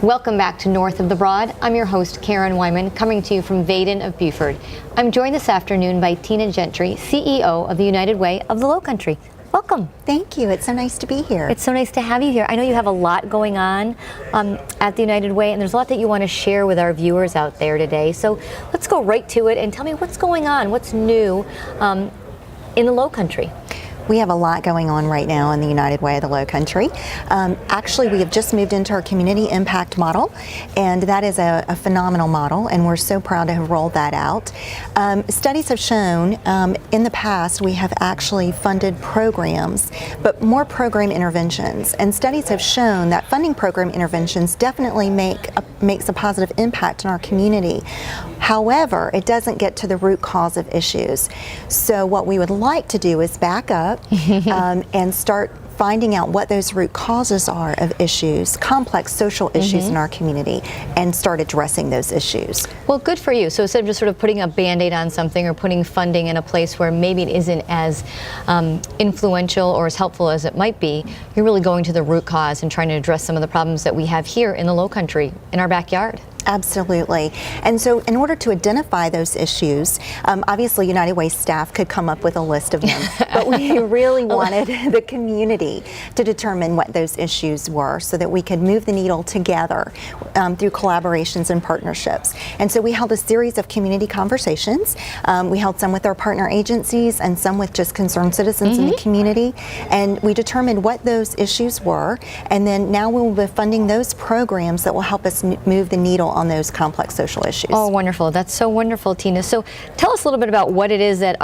Welcome back to North of the Broad. I'm your host, Karen Wyman, coming to you from Vaden of Buford. I'm joined this afternoon by Tina Gentry, CEO of the United Way of the Lowcountry. Welcome. Thank you. It's so nice to be here. It's so nice to have you here. I know you have a lot going on at the United Way, and there's a lot that you want to share with our viewers out there today. So let's go right to it and tell me what's going on, what's new in the Lowcountry. We have a lot going on right now in the United Way of the Lowcountry. Actually, we have just moved into our community impact model, and that is a phenomenal model, and we're so proud to have rolled that out. Studies have shown in the past we have actually funded programs, but more program interventions. And studies have shown that funding program interventions definitely makes a positive impact in our community. However, it doesn't get to the root cause of issues. So what we would like to do is back up and start finding out what those root causes are of issues, complex social issues in our community, and start addressing those issues. Well, good for you. So instead of just sort of putting a Band-Aid on something or putting funding in a place where maybe it isn't as influential or as helpful as it might be, you're really going to the root cause and trying to address some of the problems that we have here in the Lowcountry, in our backyard. Absolutely. And so in order to identify those issues, obviously United Way staff could come up with a list of them, but we really wanted the community to determine what those issues were so that we could move the needle together through collaborations and partnerships. And so we held a series of community conversations. We held some with our partner agencies and some with just concerned citizens in the community. And we determined what those issues were. And then now we will be funding those programs that will help us move the needle on those complex social issues. Oh, wonderful. That's so wonderful, Tina. So tell us a little bit about what it is that,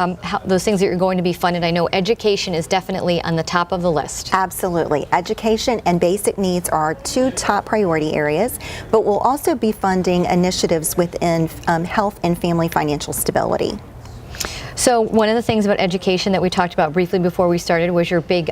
those things that you're going to be funded. I know education is definitely on the top of the list. Absolutely. Education and basic needs are our two top priority areas, but we'll also be funding initiatives within health and family financial stability. So one of the things about education that we talked about briefly before we started was your big,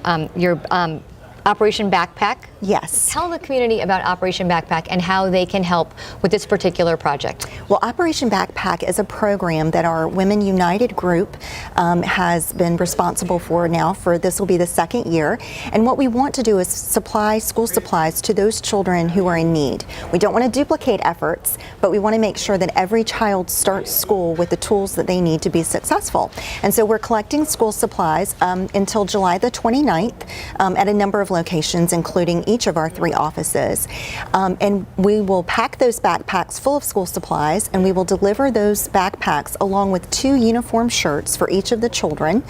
Operation Backpack. Yes. Tell the community about Operation Backpack and how they can help with this particular project. Well, Operation Backpack is a program that our Women United group has been responsible for now for this will be the second year. And what we want to do is supply school supplies to those children who are in need. We don't want to duplicate efforts, but we want to make sure that every child starts school with the tools that they need to be successful. And so we're collecting school supplies until July the 29th at a number of locations, including each of our 3 offices. And we will pack those backpacks full of school supplies, and we will deliver those backpacks along with 2 uniform shirts for each of the children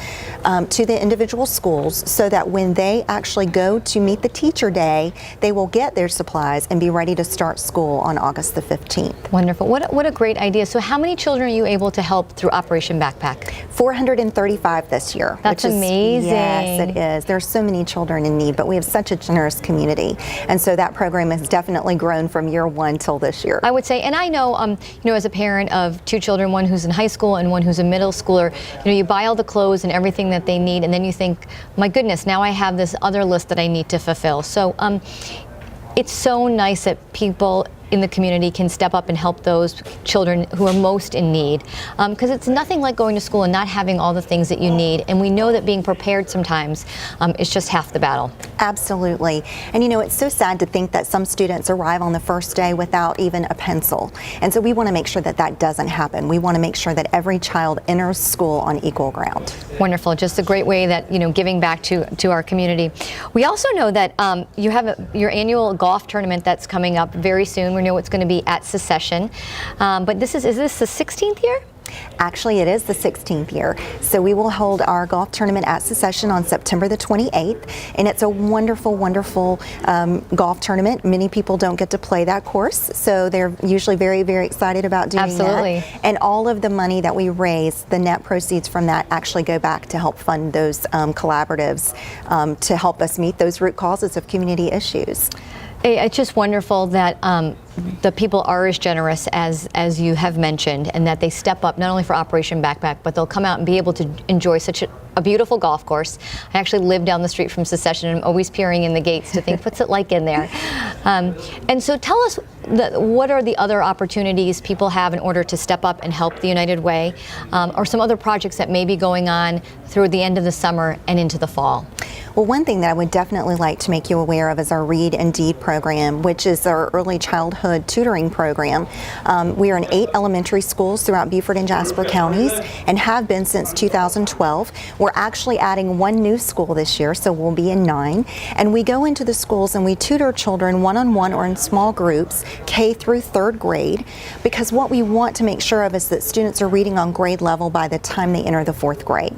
to the individual schools so that when they actually go to meet the teacher day, they will get their supplies and be ready to start school on August the 15th. Wonderful. What a great idea. So how many children are you able to help through Operation Backpack? 435 this year. That's amazing. Yes, it is. There's so many children in need, but we have such a generous community, and so that program has definitely grown from year 1 till this year. I would say, and I know, you know, as a parent of 2 children, one who's in high school and one who's a middle schooler, you know, you buy all the clothes and everything that they need, and then you think, my goodness, now I have this other list that I need to fulfill. So it's so nice that people in the community can step up and help those children who are most in need, because it's nothing like going to school and not having all the things that you need, and we know that being prepared sometimes is just half the battle. Absolutely. And you know, it's so sad to think that some students arrive on the first day without even a pencil, and so we want to make sure that that doesn't happen. We want to make sure that every child enters school on equal ground. Wonderful. Just a great way that, you know, giving back to our community. We also know that you have your annual golf tournament that's coming up very soon. We know it's going to be at Secession, but is this the 16th year? Actually, it is the 16th year. So we will hold our golf tournament at Secession on September the 28th, and it's a wonderful, wonderful golf tournament. Many people don't get to play that course, so they're usually very, very excited about doing that. And all of the money that we raise, the net proceeds from that actually go back to help fund those collaboratives to help us meet those root causes of community issues. It's just wonderful that the people are as generous as you have mentioned, and that they step up not only for Operation Backpack, but they'll come out and be able to enjoy such a beautiful golf course. I actually live down the street from Secession, and I'm always peering in the gates to think, what's it like in there? And so tell us, what are the other opportunities people have in order to step up and help the United Way, or some other projects that may be going on through the end of the summer and into the fall? Well, one thing that I would definitely like to make you aware of is our Read and Deed program, which is our early childhood tutoring program. We are in 8 elementary schools throughout Beaufort and Jasper counties and have been since 2012. We're actually adding 1 new school this year, so we'll be in 9. And we go into the schools and we tutor children one-on-one or in small groups, K through 3rd grade, because what we want to make sure of is that students are reading on grade level by the time they enter the 4th grade.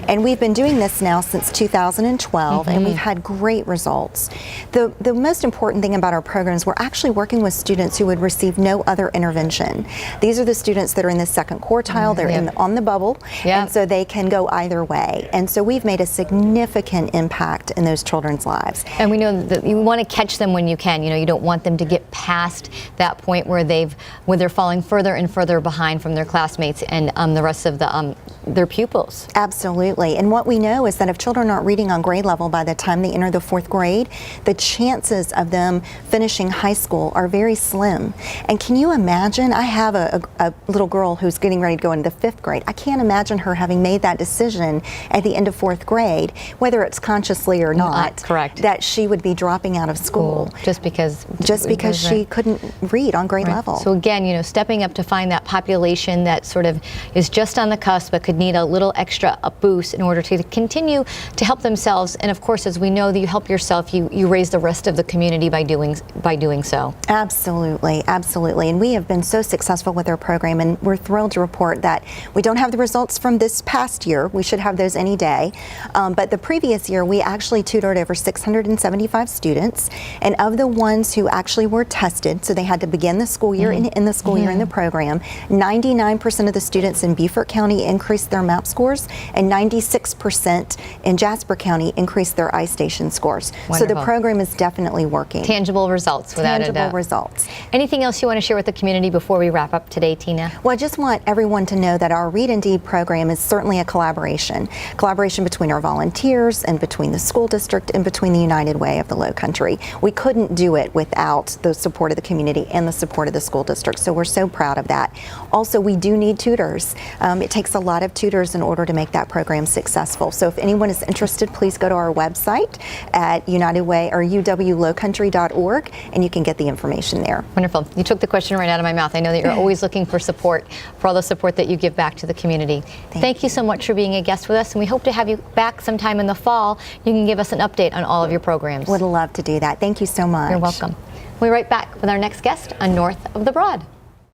And we've been doing this now since 2012, and we've had great results. The most important thing about our programs, we're actually working with students who would receive no other intervention. These are the students that are in the 2nd quartile, they're on the bubble, and so they can go either way. And so we've made a significant impact in those children's lives. And we know that you want to catch them when you can. You know, you don't want them to get past that point where they're falling further and further behind from their classmates and the rest of their pupils. Absolutely. And what we know is that if children aren't reading on grade level by the time they enter the 4th grade, the chances of them finishing high school are very slim. And can you imagine? I have a little girl who's getting ready to go into the 5th grade. I can't imagine her having made that decision at the end of 4th grade, whether it's consciously or not, correct, that she would be dropping out of school just because she couldn't read on grade level. So again, you know, stepping up to find that population that sort of is just on the cusp but could need a little extra boost in order to continue to help themselves. And of course, as we know that you help yourself, you raise the rest of the community by doing so. Absolutely, absolutely. And we have been so successful with our program, and we're thrilled to report that we don't have the results from this past year. We should have those any day. But the previous year, we actually tutored over 675 students, and of the ones who actually were tested, so they had to begin the school year in the school year in the program, 99% of the students in Beaufort County increased their MAP scores, and 96% in Jasper County increased their iStation scores. Wonderful. So the program is definitely working. Tangible results, without a doubt. Tangible results. Anything else you want to share with the community before we wrap up today, Tina? Well, I just want everyone to know that our Read and Deed program is certainly a collaboration between our volunteers and between the school district and between the United Way of the Low Country. We couldn't do it without the support of the community and the support of the school district, so we're so proud of that. Also, we do need tutors. It takes a lot of tutors in order to make that program successful. So if anyone is interested, please go to our website at uwlowcountry.org and you can get the information there. Wonderful. You took the question right out of my mouth. I know that you're always looking for support, for all the support that you give back to the community. Thank you so much for being a guest with us, and we hope to have you back sometime in the fall. You can give us an update on all of your programs. Would love to do that. Thank you so much. You're welcome. We'll be right back with our next guest on North of the Broad.